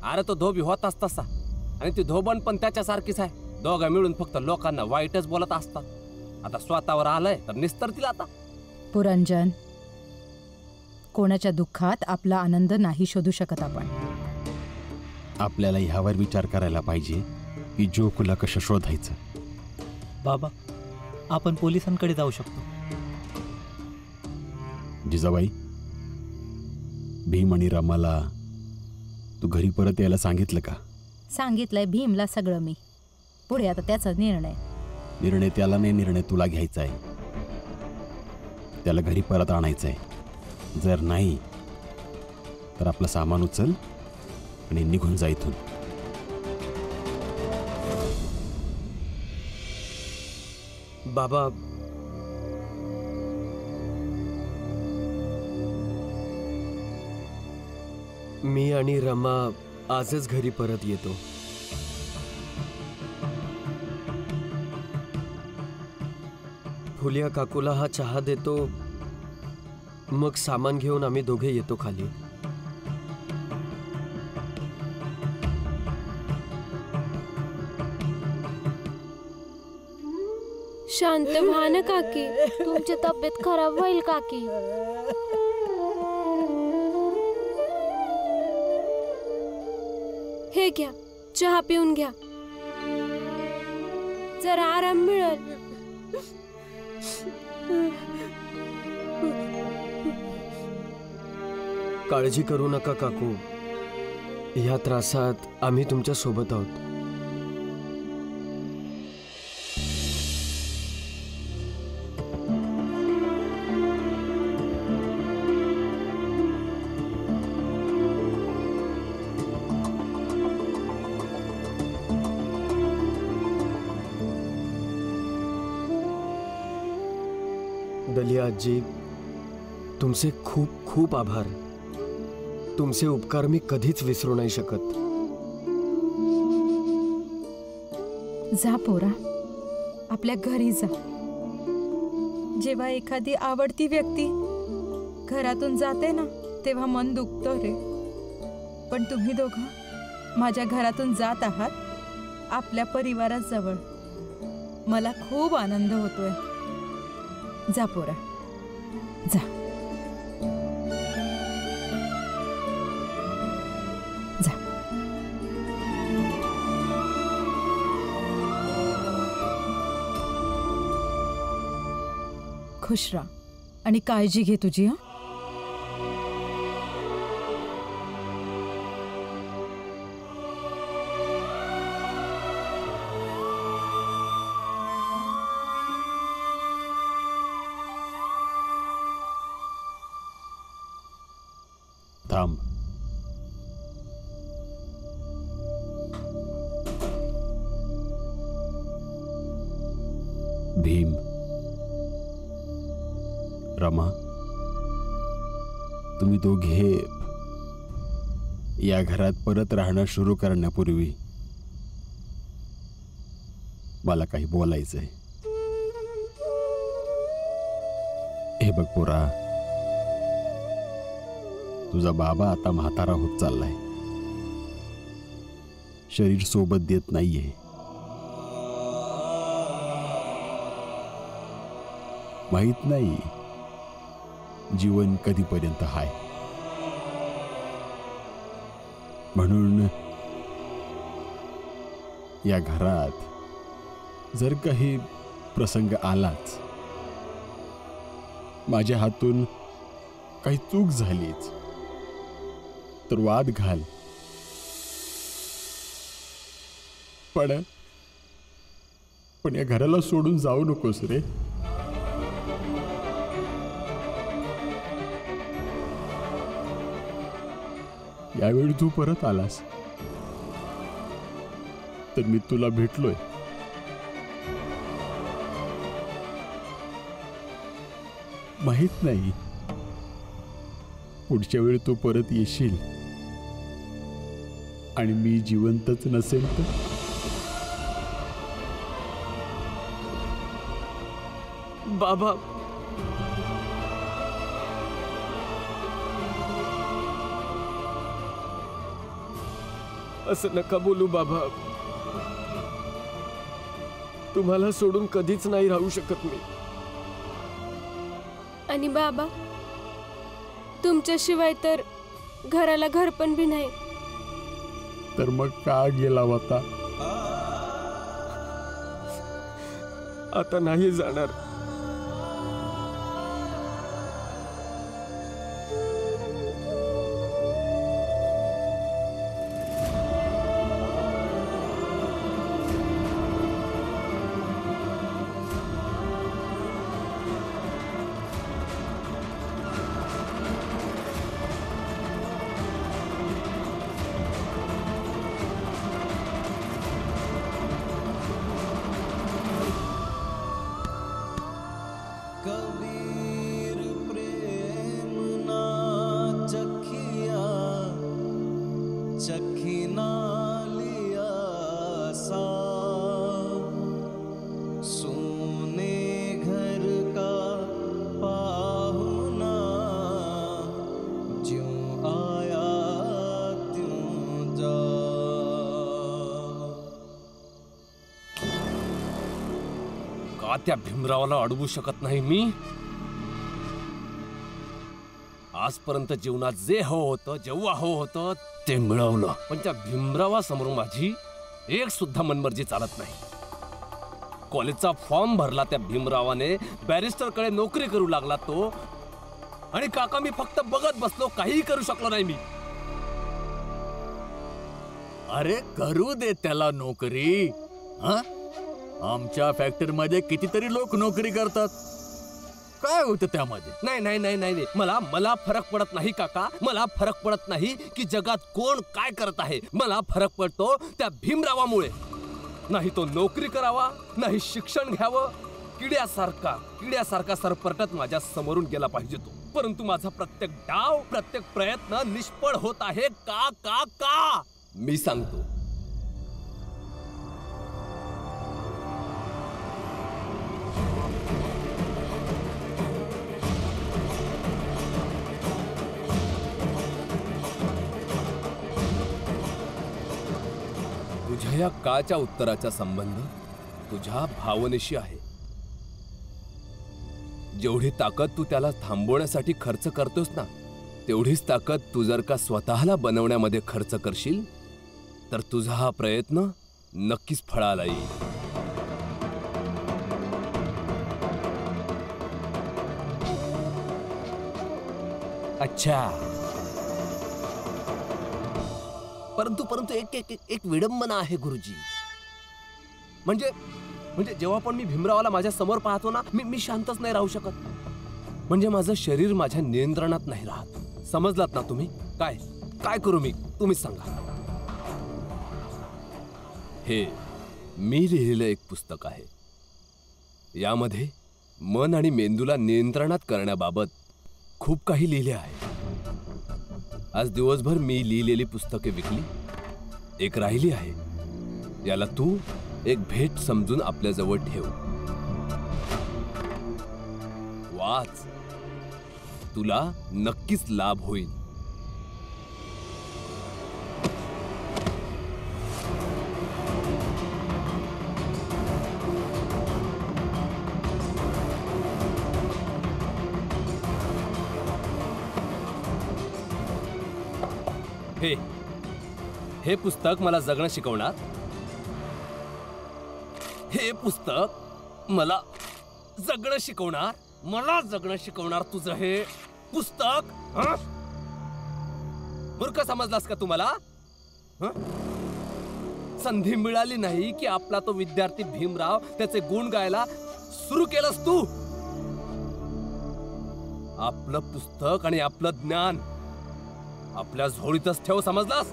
अरे तो धोबी होताच तसा, आणि ती धोबण पण त्याच्यासारखीच आहे. दोघं मिळून फक्त लोकांना वाईटच बोलत असतात. आता स्वतःवर आलंय तर निस्तरतील आता. पुरंजन, कोणाच्या दुःखात आपला आनंद नाही शोधू शकत आपण. आपल्याला ह्यावर विचार करायला पाहिजे की जोकूला कसं शोधायचं. बाबा, आपण पोलिसांकडे जाऊ शकतो. जिजाबाई, भीम आणि रमाला तू घरी परत यायला सांगितलं का? सांगितलंय भीमला सगळं मी. पुढे आता त्याचा निर्णय. निर्णय त्याला नाही, निर्णय तुला घ्यायचा आहे. त्याला घरी परत आणायचं आहे. जर नाही तर आपलं सामान उचल आणि निघून जा इथून. बाबा, मी आणि रमा आजच घरी परत येतो. फुलिया काकूला हा चहा देतो, मग सामान घेऊन आम्ही दोघे येतो खाली. शांत व्हा ना काकी, तुमची तब्येत खराब होईल काकी. हे घ्या, चहा पिऊन घ्या, जरा आराम मिळेल. काळजी करू नका काकू, ह्या त्रासात आम्ही तुमच्या सोबत आहोत. दलिया आजी, तुमचे खूप खूप आभार. तुमचे उपकार मी कधीच विसरू नाही शकत. जा पोरा, आपल्या घरी जा. जेव्हा एखादी आवडती व्यक्ती घरातून जाते ना, तेव्हा मन दुखतं रे. पण तुम्ही दोघं माझ्या घरातून जात आहात, आपल्या परिवाराजवळ. मला खूप आनंद होतोय. जा पोरा, जा. जा. खुश राहा आणि काळजी घे तुझी. हं. थांब. भीम, रमा, तुम्ही दोघे या घरात परत राहणं सुरू करण्यापूर्वी मला काही बोलायचंय. हे बघ पोरा, तुझा बाबा आता म्हातारा होत चाललाय. शरीर सोबत देत नाहीये. माहित नाही जीवन कधीपर्यंत हाय. म्हणून या घरात जर काही प्रसंग आलाच, माझ्या हातून काही चूक झालीच, तर वाद घाल. पण या घराला सोडून जाऊ नकोस रे. यावेळी तू परत आलास तर मी तुला भेटलोय. माहित नाही पुढच्या वेळी तू परत येशील आणि मी जिवंतच नसेल तर. बाबा, असं नका बोलू बाबा. तुम्हाला सोडून कधीच नाही राहू शकत मी. आणि बाबा, तुमच्याशिवाय तर घराला घर पण बी नाही. तर मग का गेला होता? आता नाही जाणार. कबीर प्रेम ना चखिया चखिना लिया सा सोने घर का पाहुना ज्यों आया त्यों जा. का त्या भीमरावाला अडवू शकत नाही मी? आजपर्यंत जीवनात जे हो होतं, जेव्हा हो होतं ते मिळवलं, पण त्या भीमरावासमोर माझी एक सुद्धा मनमर्जी चालत नाही. कॉलेजचा फॉर्म भरला त्या भीमरावाने, बॅरिस्टरकडे नोकरी करू लागला तो, आणि काका मी फक्त बघत बसलो, काहीही करू शकलो नाही मी. अरे करू दे त्याला नोकरी. हा, आमच्या फॅक्टरीमध्ये कितीतरी लोक नोकरी करतात. काय होतं त्यामध्ये? नाही नाही नाही नाही मला फरक पडत नाही काका. मला फरक पडत नाही की जगात कोण काय करत आहे. मला फरक पडतो त्या भीमरावामुळे. नाही तो नोकरी करावा, नाही शिक्षण घ्यावं. किड्यासारखा सरपटत माझ्या समोरून गेला पाहिजे तो. परंतु माझा प्रत्येक डाव, प्रत्येक प्रयत्न निष्फळ होत आहे. का का का मी सांगतो. तुझ्या या काच्या उत्तराचा संबंध तुझ्या भावनेशी आहे. जेवढी ताकद तू त्याला थांबवण्यासाठी खर्च करतोस ना, तेवढीच ताकद तू जर का स्वतःला बनवण्यामध्ये खर्च करशील तर तुझा हा प्रयत्न नक्कीच फळाला येईल. अच्छा, परंतु एक विडंबना आहे गुरुजी. म्हणजे जेव्हा पण मी भीमरावाला माझ्या समोर पाहतो ना, मी शांतच नाही राहू शकत. म्हणजे माझं शरीर माझ्या नियंत्रणात नाही राहत. समजलात ना तुम्ही? काय करू मी, तुम्हीच सांगा. हे मी लिहिलेलं एक पुस्तक आहे. यामध्ये मन आणि मेंदूला नियंत्रणात करण्याबाबत खूप काही लिहिले आहे. आज दिवसभर मी लिहिलेली पुस्तके विकली, एक राहिली आहे. याला तू एक भेट समजून आपल्या जवळ ठेव. वाच, तुला नक्कीच लाभ होईल. हे पुस्तक मला जगणं शिकवणार. हे पुस्तक मला जगणं शिकवणार. तुझं हे पुस्तक मूर्ख समजलास का तुम्हाला? संधी मिळाली नाही की आपला तो विद्यार्थी भीमराव त्याचे गुण गायला सुरू केलंस तू. आपलं पुस्तक आणि आपलं ज्ञान आपल्या झोळीतच ठेव, समजलास?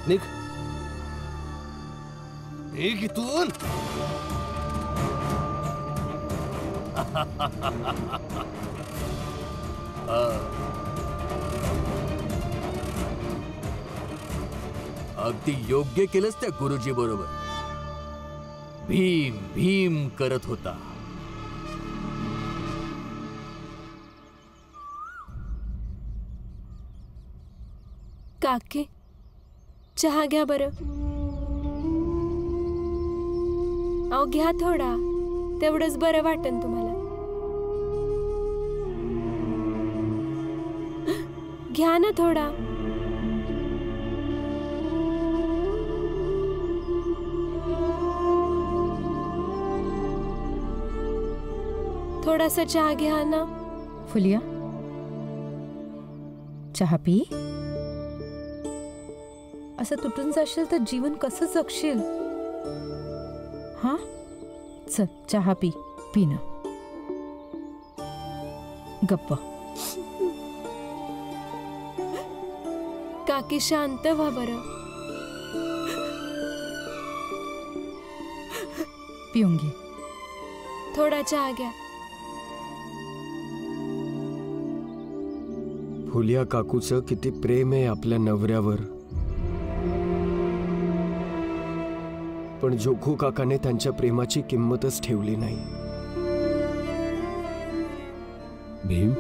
निघ इथून. अगदी योग्य केलंस त्या गुरुजी बरोबर. भीम भीम करत होता. काकी चहा घ्या बरं. अहो घ्या थोडा, तेवढंच बरं वाटेल तुम्हाला. घ्या ना थोडा. थोडासा चहा घ्या ना. फुलिया, चहा पी. असं तुटून जाशील तर जीवन कसं जगशील? हा, चल चहा पी. पी ना. गप्प. काकी शांत व्हा बरं. पिऊन घे. थोडा चहा घ्या. फुलिया काकूचं किती प्रेम आहे आपल्या नवऱ्यावर. पण जोखू काकाने त्यांच्या प्रेमाची किंमतच ठेवली नाही. भीम,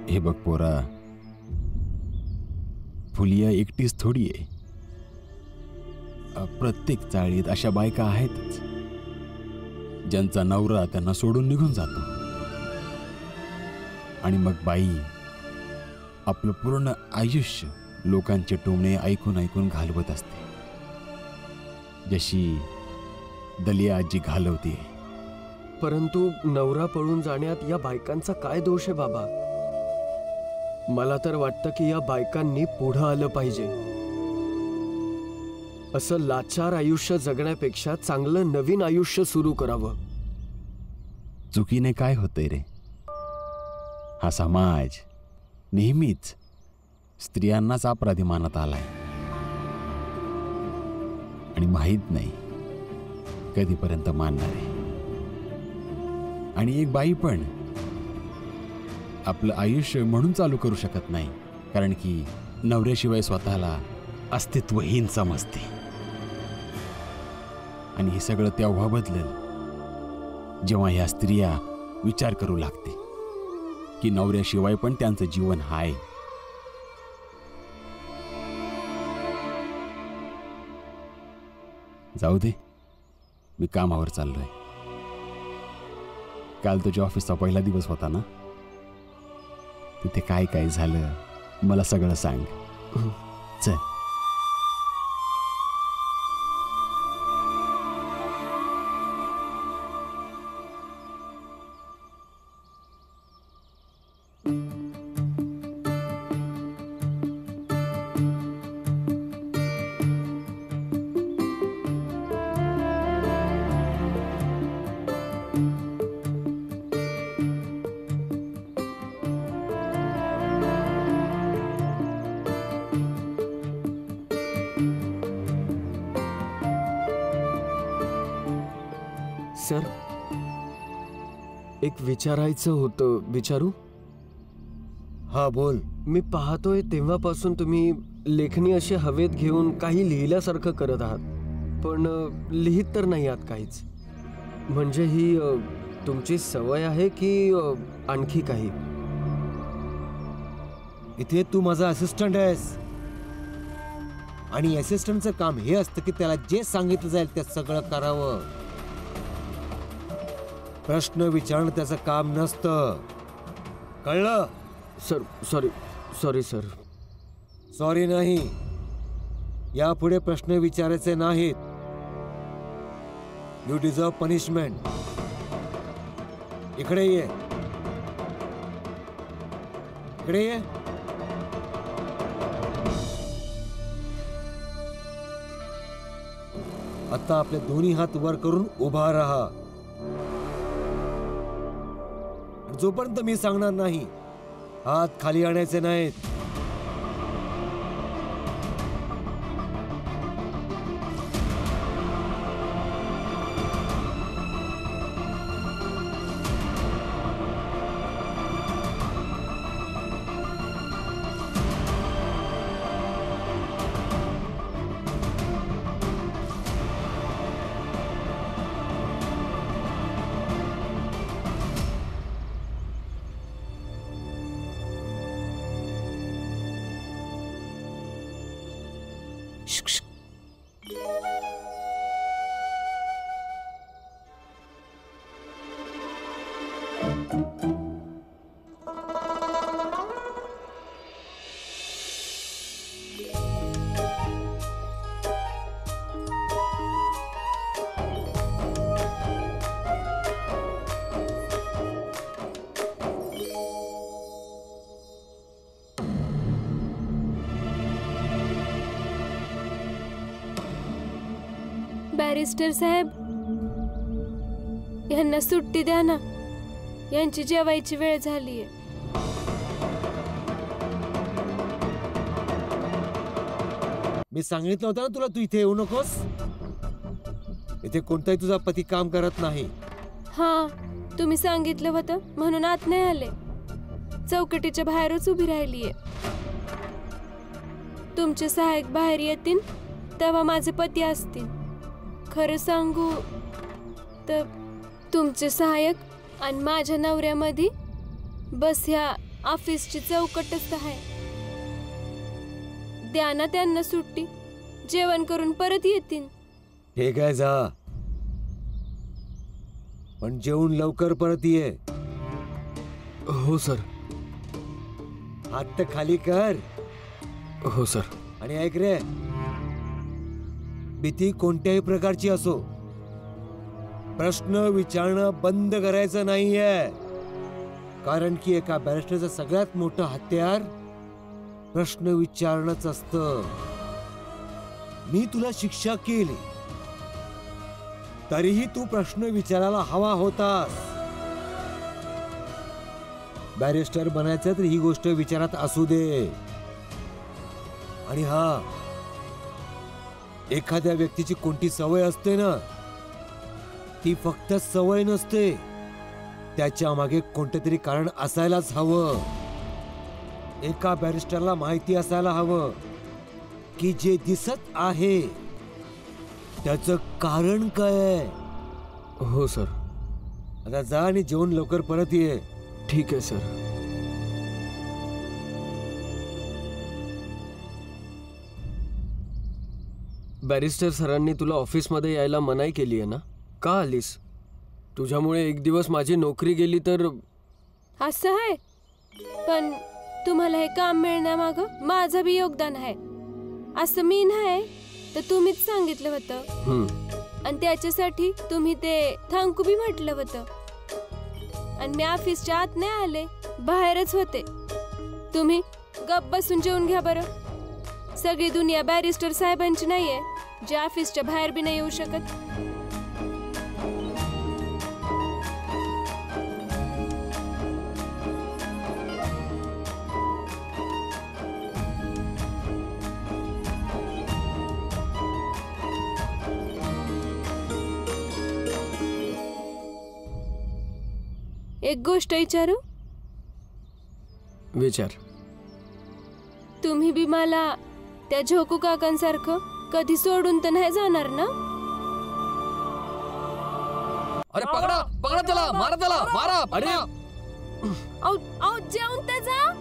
हे बघ पोरा, फुलिया एकटीच थोडी आहे. प्रत्येक चाळीत अशा बायका आहेतच ज्यांचा नवरा त्यांना सोडून निघून जातो, आणि मग बाई आपलं पूर्ण आयुष्य लोकांचे टोमणे ऐकून ऐकून घालवत असते, जशी दलिया आजी घालवते. परंतु नवरा पळून जाण्यात या बायकांचा काय दोष आहे बाबा? मला तर वाटतं की या बायकांनी पुढं आलं पाहिजे. असं लाचार आयुष्य जगण्यापेक्षा चांगलं नवीन आयुष्य सुरू करावं. चुकीने काय होतंय रे? हा समाज नेहमीच स्त्रियांनाच अपराधी मानत आलाय, आणि माहीत नाही कधीपर्यंत मानणार आहे. आणि एक बाई पण आपलं आयुष्य म्हणून चालू करू शकत नाही, कारण की नवऱ्याशिवाय स्वतःला अस्तित्वहीन समजते. आणि हे सगळं तेव्हा बदलेल जेव्हा ह्या स्त्रिया विचार करू लागते की नवऱ्याशिवाय पण त्यांचं जीवन हाय. जाऊ दे, मी कामावर चाललोय. काल तुझ्या ऑफिसचा पहिला दिवस होता ना, तिथे काय काय झालं मला सगळं सांग. चल. सर, एक विचारायचं होतं. विचारू? हा बोल. मी पाहतोय तेव्हापासून तुम्ही लेखणी अशी हवेत घेऊन काही लिहिल्यासारखं करत आहात, पण लिहित तर नाही आहात काहीच. म्हणजे ही तुमची सवय आहे की आणखी काही? इथे तू माझा असिस्टंट आहेस, आणि असिस्टंटचं काम हे असतं की त्याला जे सांगितलं जाईल ते सगळं करावं. प्रश्न विचारणं त्याचं काम नसतं, कळलं? Sir, sorry sir. सॉरी नाही, यापुढे प्रश्न विचारायचे नाहीत. You deserve punishment. इकडे ये, इकडे ये. आता आपले दोन्ही हात वर करून उभा राहा. जोपर्यंत मी सांगणार नाही, हात खाली आणायचे नाहीत. बॅरिस्टर साहेब, यांना सुट्टी द्या ना. यांची जेवायची वेळ झालीये. मी सांगितलं होतं ना तुला, तू इथे येऊ नकोस. इथे कोणताही तुझा पती काम करत नाही. हा, तुम्ही सांगितलं होतं म्हणून आत नाही आले. चौकटीच्या बाहेरच उभी राहिलीये. तुमचे सहाय्यक बाहेर येतील तेव्हा माझे पती असतील. खरं सांगू तर तुमचे सहाय्यक आणि माझ्या नवऱ्यामध्ये बस ह्या ऑफिसची चौकटच आहे. द्या ना त्यांना सुट्टी. जेवण करून परत येतील. ठीक आहे, जा, पण जेवून लवकर परत ये. हो सर. हात तर खाली कर. हो सर. आणि ऐक रे, भीती कोणत्याही प्रकारची असो, प्रश्न विचारणं बंद करायचं नाहीये. कारण की एका बॅरिस्टरचं सगळ्यात मोठं हत्यार प्रश्न विचारणंच असतं. मी तुला शिक्षा केली तरीही तू प्रश्न विचारायला हवा होतास. बॅरिस्टर बनायचं तर ही गोष्ट विचारात असू दे. आणि हा, एखाद्या व्यक्तीची कोणती सवय असते ना, ती फक्त सवय नसते, त्याच्या मागे कोणते तरी कारण असायलाच हवं. एका बॅरिस्टरला माहिती असायला हवं की जे दिसत आहे त्याचं कारण काय आहे. हो सर. आता जा आणि जेवून लवकर परत ये. ठीक आहे सर. बॅरिस्टर सरांनी तुला ऑफिसमध्ये यायला मनाई केली आहे ना? का आलीस? तुझ्यामुळे एक दिवस माझी नोकरी गेली तर. असं आहे, पण तुम्हाला हे काम मिळण्यामागं माझं बी योगदान आहे. असं मी नाही तर तुम्हीच सांगितलं होतं. आणि त्याच्यासाठी तुम्ही ते थँक्यू बी म्हटलं होतं. आणि मी ऑफिसच्या आत नाही आले, बाहेरच होते. तुम्ही गप बसून जेवून घ्या बरं. सगळी दुनिया बॅरिस्टर साहेबांची नाहीये जे ऑफिसच्या बाहेर बी नाही येऊ शकत. एक गोष्ट विचारू? विचार. तुम्ही बी मला त्या झोकू काकांसारखं कधी सोडून तर नाही जाणार ना? अरे पकडा पकडा त्याला, मारा त्याला, मारा. अरे औ जेवून तर जा.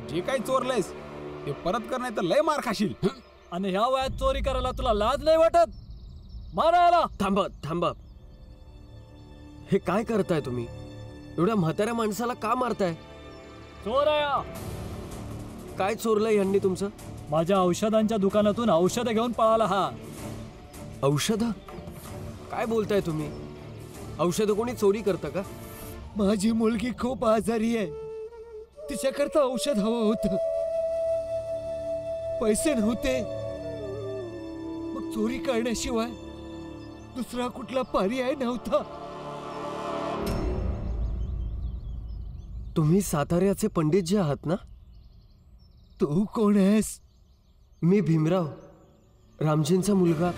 जे काही चोरलंयस ते परत कर, नाही तर लय मार खाशील. आणि ह्या वयात चोरी करायला तुला लाज नाही वाटत? मारायला. थांबा थांबा. हे काय करताय तुम्ही? एवढ्या म्हाताऱ्या माणसाला का मारताय? चोराया. काय चोरलंय यांनी तुमचं? माझ्या औषधांच्या दुकानातून औषधं घेऊन पळाला हा. औषध? काय बोलताय तुम्ही? औषध कोणी चोरी करतं का? माझी मुलगी खूप आजारी आहे, तिच्याकरता औषध हवं होतं. पैसे नव्हते, मग चोरी करण्याशिवाय दुसरा कुठला पर्याय नव्हता. तुम्ही साताऱ्याचे पंडितजी आहात ना? तू कोण आहेस? मी भीमराव, रामजींचा मुलगा.